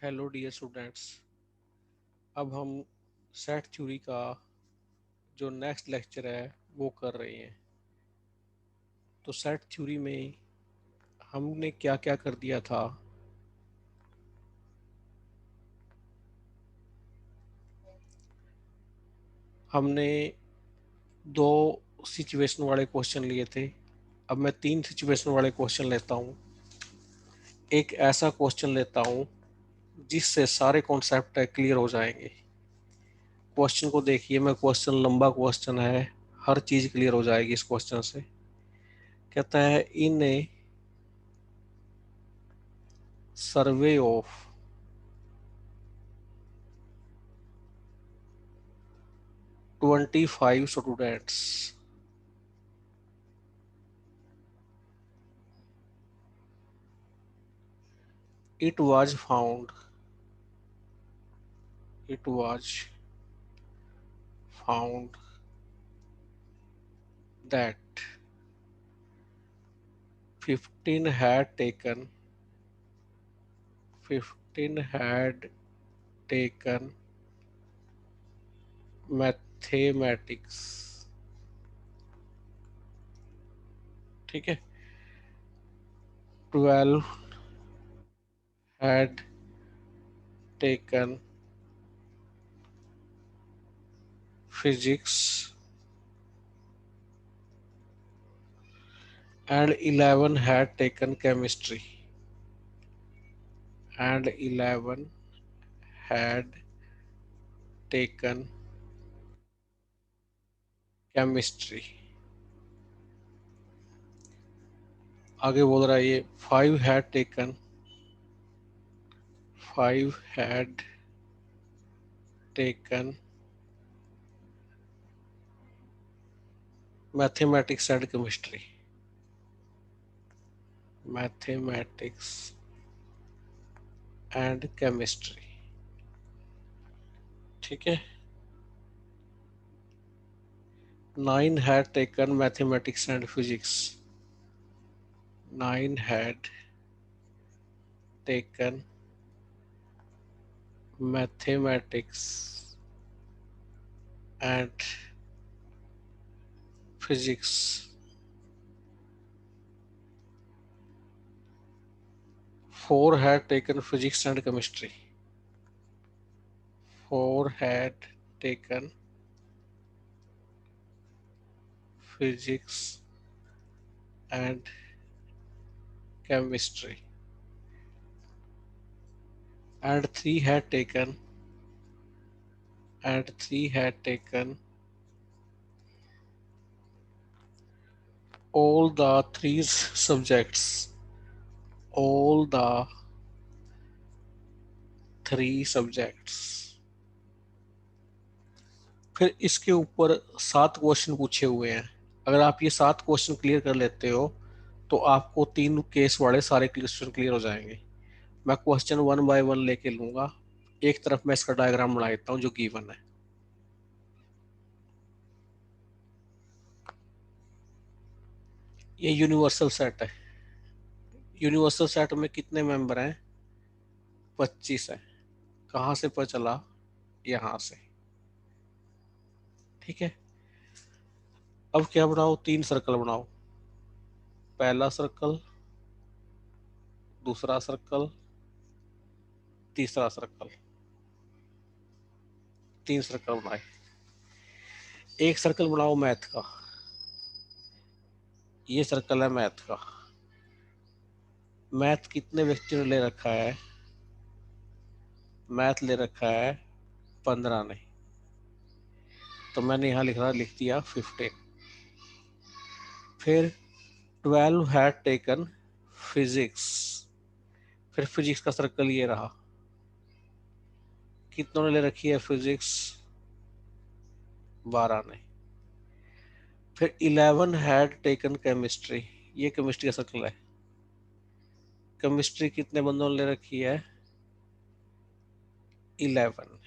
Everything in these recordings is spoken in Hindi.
Hello dear students. अब हम सेट थ्योरी का जो नेक्स्ट लेक्चर है वो कर रहे हैं। तो सेट थ्योरी में हमने क्या क्या कर दिया था। हमने दो सिचुएशन वाले क्वेश्चन लिए थे। अब मैं तीन सिचुएशन वाले क्वेश्चन लेता हूँ। एक ऐसा क्वेश्चन लेता हूँ जिससे सारे कॉन्सेप्ट क्लियर हो जाएंगे। क्वेश्चन को देखिए, मैं क्वेश्चन लंबा क्वेश्चन है, हर चीज़ क्लियर हो जाएगी इस क्वेश्चन से। कहता है in a survey of 25 students, it was found it was found that 15 had taken mathematics। ठीक है। 12 had taken physics and 11 had taken chemistry and 11 had taken chemistry। आगे बोल रहा है ये 5 had taken mathematics and chemistry। ठीक है। 9 had taken mathematics and physics। 9 had taken mathematics and physics। 4 had taken physics and chemistry। 4 had taken physics and chemistry and 3 had taken all the three subjects, all the three subjects। फिर इसके ऊपर 7 क्वेश्चन पूछे हुए हैं। अगर आप ये 7 क्वेश्चन क्लियर कर लेते हो तो आपको 3 केस वाले सारे क्वेश्चन क्लियर हो जाएंगे। मैं क्वेश्चन वन बाय वन लेके लूंगा। एक तरफ मैं इसका डायग्राम बना देता हूँ जो गिवन है। ये यूनिवर्सल सेट है। यूनिवर्सल सेट में कितने मेंबर हैं? 25 है। कहाँ से पता चला? यहाँ से। ठीक है। अब क्या बनाओ? 3 सर्कल बनाओ। पहला सर्कल, दूसरा सर्कल, तीसरा सर्कल। 3 सर्कल बनाए। एक सर्कल बनाओ मैथ का। ये सर्कल है मैथ का। मैथ कितने व्यक्तियों ने ले रखा है? मैथ ले रखा है 15 ने। तो मैंने यहाँ लिख दिया 15। फिर 12 हैड टेकन फिजिक्स। फिर फिजिक्स का सर्कल ये रहा। कितनों ने ले रखी है फिजिक्स? 12 ने। फिर 11 हैड टेकन केमिस्ट्री। ये केमिस्ट्री का सर्कल है। केमिस्ट्री कितने बंदों ने ले रखी है? 11।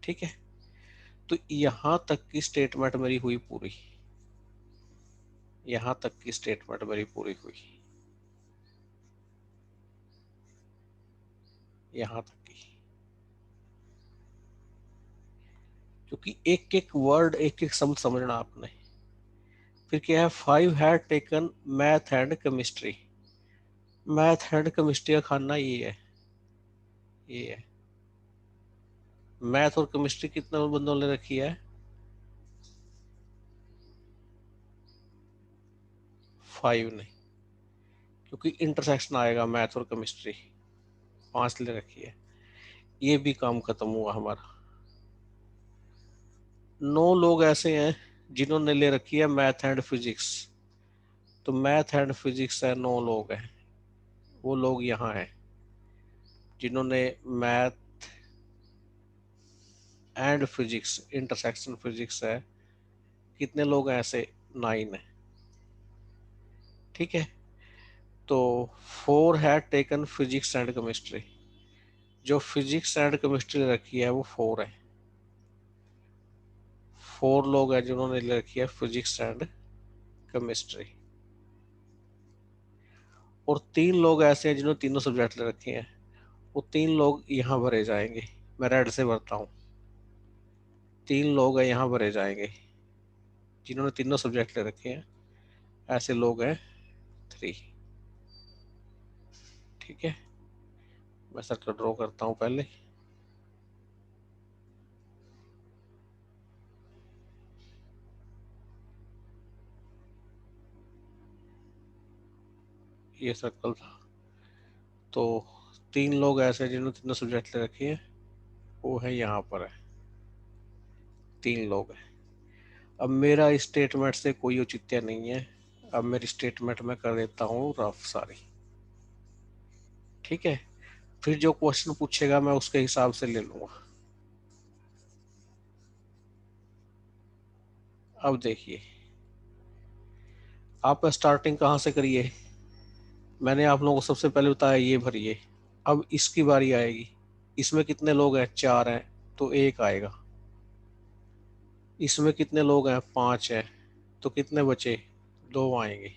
ठीक है। तो यहां तक की स्टेटमेंट मेरी हुई पूरी। यहां तक की स्टेटमेंट मेरी पूरी हुई। यहां तक की, क्योंकि एक एक वर्ड एक एक शब्द समझना आपने। फिर क्या है, 5 had taken math and chemistry. Math and chemistry का खाना ये है, ये है। मैथ और केमिस्ट्री कितने बंदों ने रखी है? 5 ने, क्योंकि इंटरसेक्शन आएगा मैथ और केमिस्ट्री। 5 ले रखी है। ये भी काम खत्म हुआ हमारा। 9 लोग ऐसे हैं जिन्होंने ले रखी है मैथ एंड फिजिक्स। तो मैथ एंड फिजिक्स है, 9 लोग हैं। वो लोग यहाँ हैं जिन्होंने math and physics, intersection physics है। कितने लोग हैं ऐसे? 9 है। ठीक है। तो 4 है टेकन फिजिक्स एंड केमिस्ट्री। जो फिजिक्स एंड केमिस्ट्री रखी है वो 4 है। 4 लोग हैं जिन्होंने ले रखी है फिजिक्स एंड केमिस्ट्री। और 3 लोग ऐसे हैं जिन्होंने तीनों सब्जेक्ट ले रखे हैं। वो 3 लोग यहाँ भरे जाएंगे। मैं रेड से भरता हूँ। 3 लोग हैं यहाँ भरे जाएंगे जिन्होंने तीनों सब्जेक्ट ले रखे हैं। ऐसे लोग हैं 3। ठीक है। मैं सर्कल ड्रॉ करता हूँ पहले। ये सर्कल था। तो 3 लोग ऐसे हैं जिन्होंने तीनों सब्जेक्ट ले रखे हैं। वो है यहाँ पर है। 3 लोग हैं। अब मेरा स्टेटमेंट से कोई औचित्य नहीं है। अब मेरी स्टेटमेंट में कर देता हूँ रफ सारी। ठीक है। फिर जो क्वेश्चन पूछेगा मैं उसके हिसाब से ले लूंगा। अब देखिए, आप स्टार्टिंग कहाँ से करिए? मैंने आप लोगों को सबसे पहले बताया ये भरिए। अब इसकी बारी आएगी। इसमें कितने लोग हैं? 4 हैं, तो 1 आएगा। इसमें कितने लोग हैं? 5 हैं, तो कितने बचे? 2 आएंगे।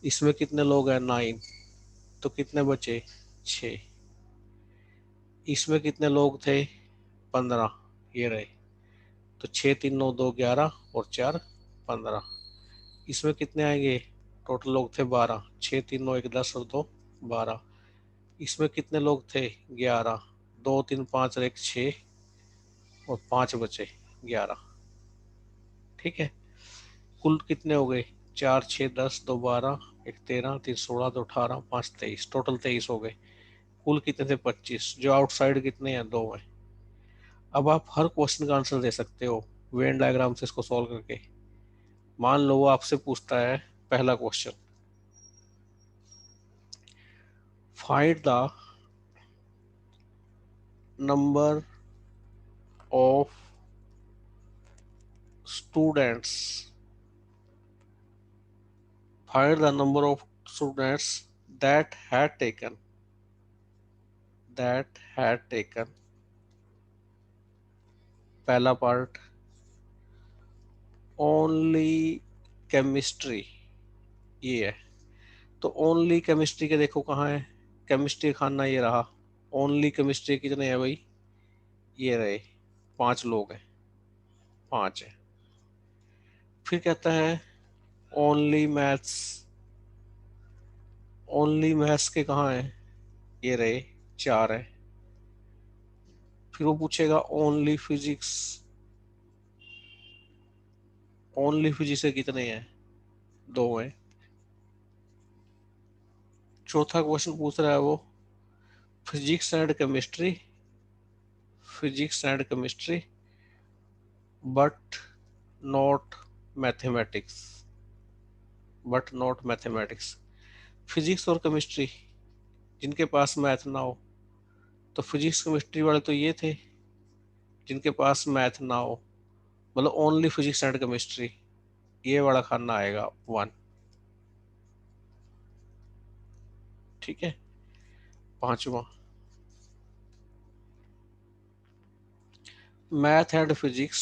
इसमें कितने लोग हैं? 9, तो कितने बचे? 6। इसमें कितने लोग थे? 15, ये रहे। तो 6 3 9 2 11 और 4 15। इसमें कितने आएंगे? टोटल लोग थे 12। 6 3 9 1 10 और 2 12। इसमें कितने लोग थे? 11। 2 3 5 और 1 6 और 5 बचे 11। ठीक है। कुल कितने हो गए? 4 6 10 2 12 1 13 3 16 2 18 5 23। टोटल 23 हो गए। कुल कितने थे? 25। जो आउटसाइड कितने हैं? 2 हैं। अब आप हर क्वेश्चन का आंसर दे सकते हो वेन डायग्राम से इसको सॉल्व करके। मान लो वो आपसे पूछता है पहला question, find the number of students, find the number of students that had taken, that had taken, पहला पार्ट ओनली केमिस्ट्री, ये है। तो ओनली केमिस्ट्री के देखो कहाँ है? केमिस्ट्री खाना ये रहा। ओनली केमिस्ट्री कितने हैं भाई? ये रहे। 5 लोग हैं, 5 है। फिर कहता है ओनली मैथ्स, ओनली मैथ्स के कहाँ है? ये रहे, 4 है। फिर वो पूछेगा ओनली फिजिक्स, ओनली फिजिक्स के कितने हैं? 2 हैं। चौथा क्वेश्चन पूछ रहा है वो physics and chemistry, physics and chemistry but not mathematics, but not mathematics. Physics और केमिस्ट्री जिनके पास मैथ ना हो, तो फिजिक्स केमिस्ट्री वाले तो ये थे जिनके पास मैथ ना हो, मतलब ओनली फिजिक्स एंड केमिस्ट्री, ये वाला खाना आएगा 1। ठीक है। पांचवा, math and physics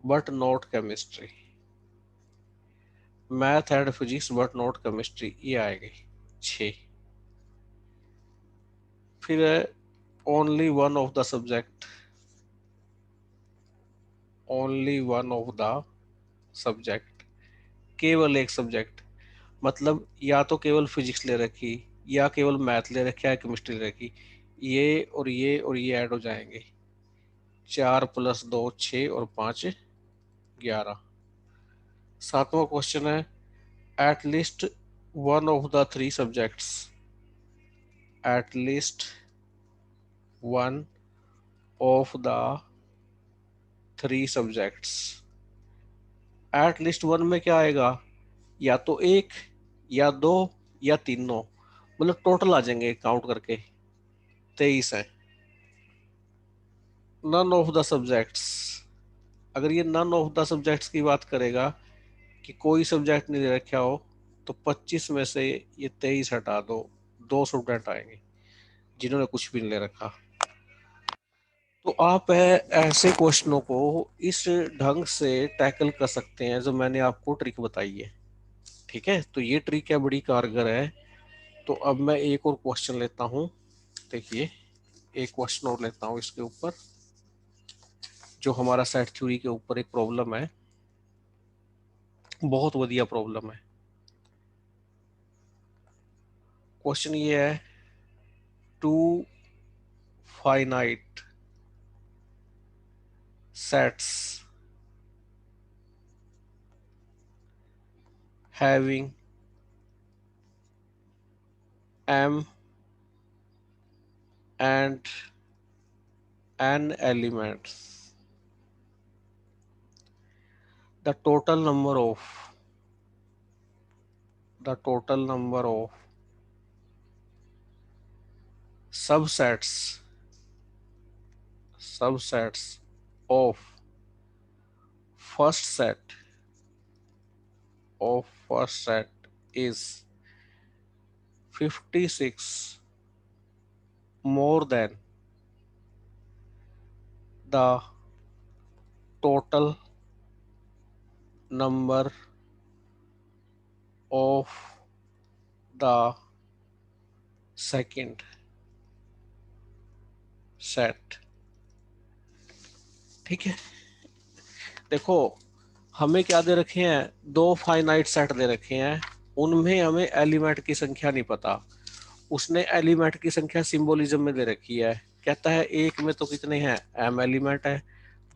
but not chemistry, math and physics but not chemistry, ये आएगी 6। फिर है only one of the subject, only one of the subject, केवल एक सब्जेक्ट, मतलब या तो केवल फिजिक्स ले रखी, या केवल मैथ ले रखी, या केमिस्ट्री ले रखी। ये ऐड हो जाएंगे, 4 + 2 6 और 5 11। सातवां क्वेश्चन है at least one of the three subjects, at least one of the three subjects. At least one में क्या आएगा, या तो एक, या दो, या तीनों, मतलब टोटल आ जाएंगे काउंट करके 23 है। नन ऑफ द सब्जेक्ट्स, अगर ये नन ऑफ द सब्जेक्ट्स की बात करेगा कि कोई सब्जेक्ट नहीं दे रखा हो, तो 25 में से ये 23 हटा दो, 2 स्टूडेंट आएंगे जिन्होंने कुछ भी नहीं ले रखा। तो आप ऐसे क्वेश्चनों को इस ढंग से टैकल कर सकते हैं जो मैंने आपको ट्रिक बताई है। ठीक है, तो ये ट्रिक है, बड़ी कारगर है। तो अब मैं एक और क्वेश्चन लेता हूँ। देखिए, एक क्वेश्चन और लेता हूँ इसके ऊपर, जो हमारा सेट थ्योरी के ऊपर एक प्रॉब्लम है, बहुत बढ़िया प्रॉब्लम है। क्वेश्चन ये है, two finite sets having m and n elements, the total number of the total number of subsets of first set is 56 more than the total number of the second set। ठीक है, देखो हमें क्या दे रखे हैं, दो फाइनाइट सेट दे रखे हैं, उनमें हमें एलिमेंट की संख्या नहीं पता। उसने एलिमेंट की संख्या सिंबोलिज्म में दे रखी है, कहता है एक में तो कितने हैं, m एलिमेंट है,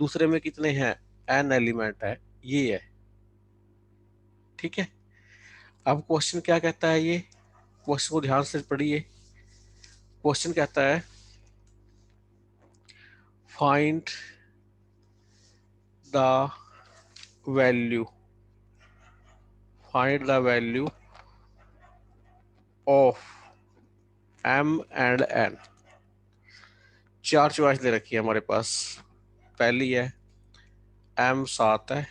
दूसरे में कितने हैं, n एलिमेंट है, ये है। ठीक है, अब क्वेश्चन क्या कहता है, ये क्वेश्चन को ध्यान से पढ़िए। क्वेश्चन कहता है find the value, find the value of m and n। चार चॉइस दे रखी है हमारे पास। पहली है m 7 है,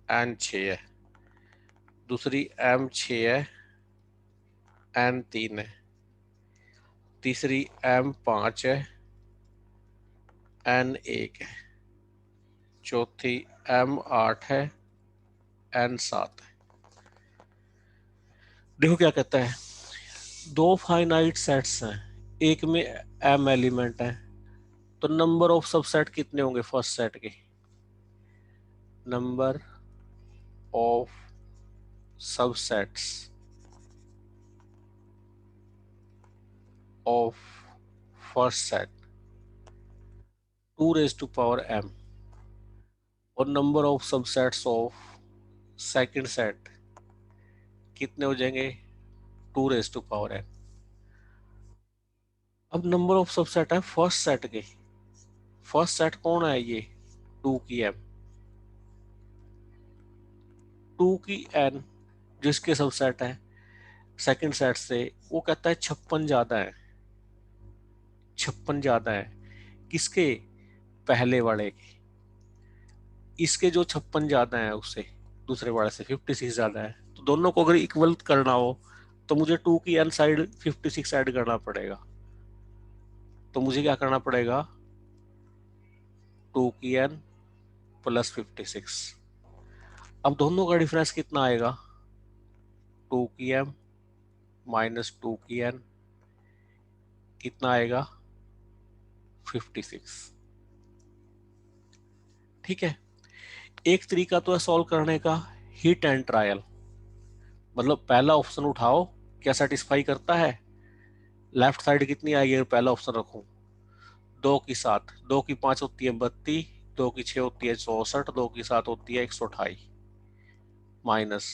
n 6 है। दूसरी m 6 है, n 3 है। तीसरी m 5 है, n 1 है। चौथी m 8 है, n 7 है। देखो क्या कहता है, दो फाइनाइट सेट्स हैं, एक में m एलिमेंट है, तो नंबर ऑफ सबसेट कितने होंगे फर्स्ट सेट के, number of subsets of first set 2⁻m, और number of subsets of second set कितने हो जाएंगे, 2⁻m। अब नंबर ऑफ सबसेट है फर्स्ट सेट के, फर्स्ट सेट कौन है, ये 2 की m, 2 की n जिसके सबसेट है सेकंड सेट से, वो कहता है 56 ज्यादा है, 56 ज्यादा है किसके, पहले वाले के। इसके जो 56 ज्यादा है उससे, दूसरे वाले से 56 ज्यादा है, तो दोनों को अगर इक्वल करना हो तो मुझे 2 की n साइड 56 ऐड करना पड़ेगा। तो मुझे क्या करना पड़ेगा, 2 की n + 56। अब दोनों का डिफरेंस कितना आएगा, 2 की m - 2 की n कितना आएगा 56। ठीक है, एक तरीका तो है सॉल्व करने का, हिट एंड ट्रायल। मतलब पहला ऑप्शन उठाओ, क्या सेटिस्फाई करता है, लेफ्ट साइड कितनी आएगी अगर पहला ऑप्शन रखूं, 2 की 7, 2 की 5 होती है 32, 2 की 6 होती है 64, 2 की 7 होती है 128, माइनस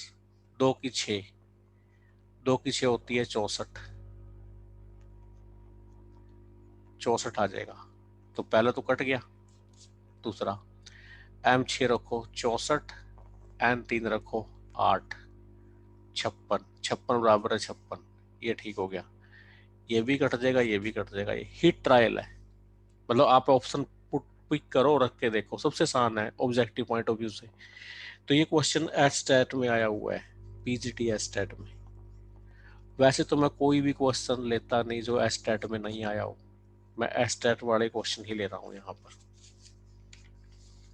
2 की 6, 2 की 6 होती है 64, 64 आ जाएगा। तो पहला तो कट गया। दूसरा, M6 रखो 64, N3 रखो 8, 56, 56 बराबर है 56, ये ठीक हो गया। ये भी कट जाएगा, ये भी कट जाएगा। ये हिट ट्रायल है, मतलब आप ऑप्शन पुट पिक करो, रख के देखो, सबसे आसान है ऑब्जेक्टिव पॉइंट ऑफ व्यू से। तो ये क्वेश्चन एस्टेट में आया हुआ है, पीजीटी एस्टेट में। वैसे तो मैं कोई भी क्वेश्चन लेता नहीं जो एस्टेट में नहीं आया हो, मैं एस्टेट वाले क्वेश्चन ही ले रहा हूं यहाँ पर।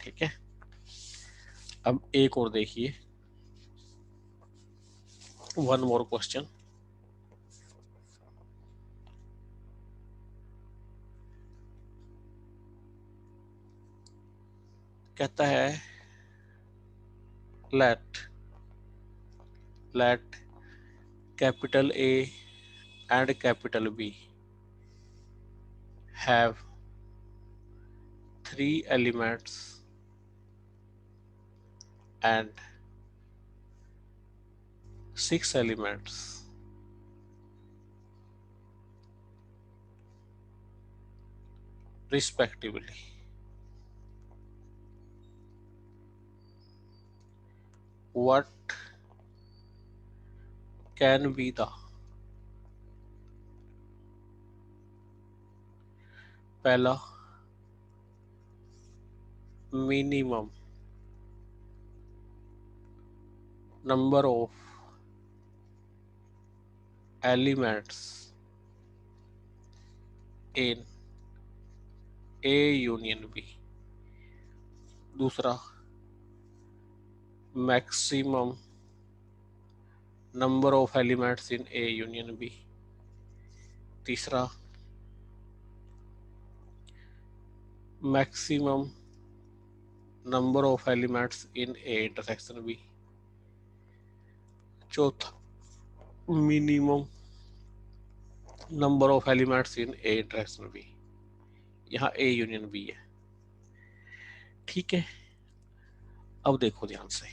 ठीक है, अब एक और देखिए, वन मोर क्वेश्चन। कहता है let capital A and capital B have 3 elements and 6 elements, respectively. What can be the पहला minimum number of elements in A union B? दूसरा, maximum number of elements in A union B? तीसरा, maximum number of elements in A intersection B? चौथा, minimum number of elements in A intersection B? यहाँ A यूनियन B है। ठीक है, अब देखो ध्यान से,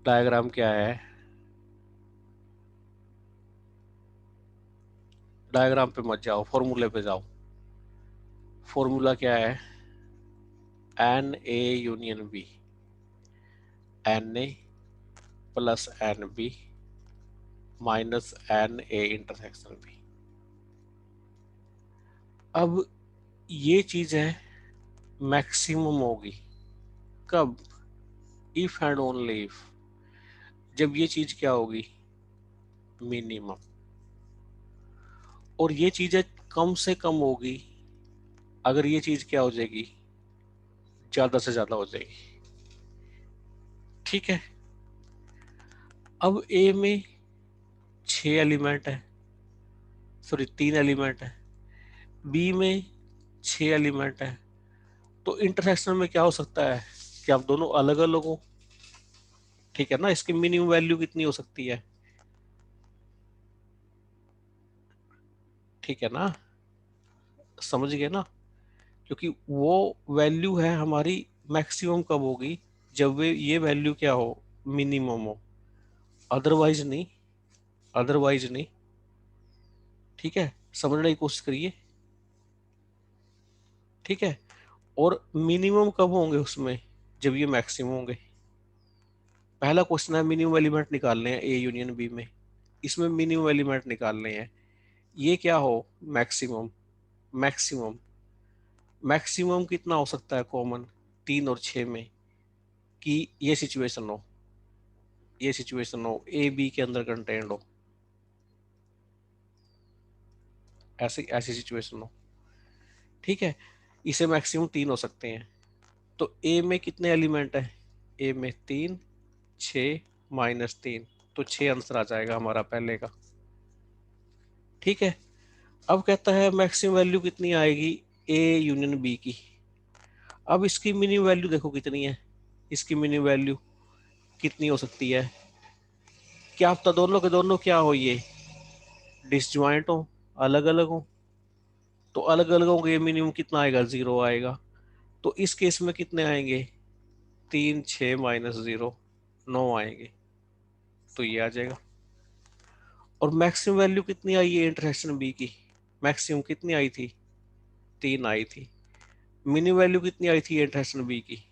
डायग्राम क्या है, डायग्राम पे मत जाओ, फॉर्मूले पे जाओ। फॉर्मूला क्या है, n A union B, n A plus n B minus n A intersection B. अब ये चीज है मैक्सिमम होगी कब, इफ एंड ओनली इफ, जब ये चीज क्या होगी, मिनिमम। और ये चीज कम से कम होगी अगर ये चीज क्या हो जाएगी, ज्यादा से ज्यादा हो जाएगी। ठीक है, अब ए में 6 एलिमेंट है, सॉरी 3 एलिमेंट है, बी में 6 एलिमेंट है, तो इंटरसेक्शन में क्या हो सकता है कि आप दोनों अलग अलग हो। ठीक है ना, इसकी मिनिमम वैल्यू कितनी हो सकती है, ठीक है ना, समझ गए ना, क्योंकि वो वैल्यू है हमारी मैक्सिमम कब होगी, जब वे ये वैल्यू क्या हो, मिनिमम हो, अदरवाइज नहीं, अदरवाइज नहीं। ठीक है, समझने की कोशिश करिए। ठीक है, और मिनिमम कब होंगे उसमें, जब ये मैक्सिमम होंगे। पहला क्वेश्चन है मिनिमम एलिमेंट निकालने हैं ए यूनियन बी में, इसमें मिनिमम एलिमेंट निकालने हैं, ये क्या हो, मैक्सिमम। मैक्सिमम मैक्सिमम कितना हो सकता है कॉमन, 3 और 6 में, कि ये सिचुएशन हो, ये सिचुएशन हो ए बी के अंदर कंटेंट हो, ऐसी ऐसी सिचुएशन हो। ठीक है, इसे मैक्सिमम 3 हो सकते हैं। तो ए में कितने एलिमेंट है, ए में 3, 6 माइनस 3, तो 6 आंसर आ जाएगा हमारा पहले का। ठीक है, अब कहता है मैक्सिमम वैल्यू कितनी आएगी ए यूनियन बी की। अब इसकी मिनिमम वैल्यू देखो कितनी है, इसकी मिनिमम वैल्यू कितनी हो सकती है। क्या पता दोनों के दोनों क्या हो, ये डिसजॉइंट हो, अलग अलग हो। तो अलग अलग होंगे, मिनिमम कितना आएगा, 0 आएगा। तो इस केस में कितने आएंगे, 3 6 माइनस 0, 9 आएंगे। तो ये आ जाएगा। और मैक्सिमम वैल्यू कितनी आई है इंटरसेक्शन बी की, मैक्सिमम कितनी आई थी, 3 आई थी। मिनिमम वैल्यू कितनी आई थी इंटरसेक्शन बी की,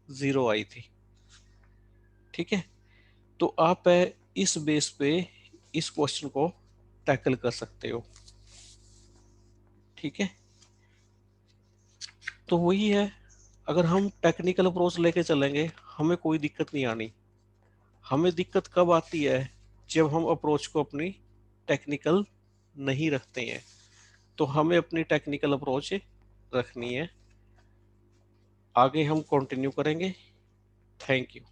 0 आई थी। ठीक है। तो आप इस बेस पे इस क्वेश्चन को टैकल कर सकते हो। ठीक है। तो वही है, अगर हम टेक्निकल अप्रोच लेके चलेंगे हमें कोई दिक्कत नहीं आनी। हमें दिक्कत कब आती है, जब हम अप्रोच को अपनी टेक्निकल नहीं रखते हैं। तो हमें अपनी टेक्निकल अप्रोच रखनी है। आगे हम कंटिन्यू करेंगे। Thank you.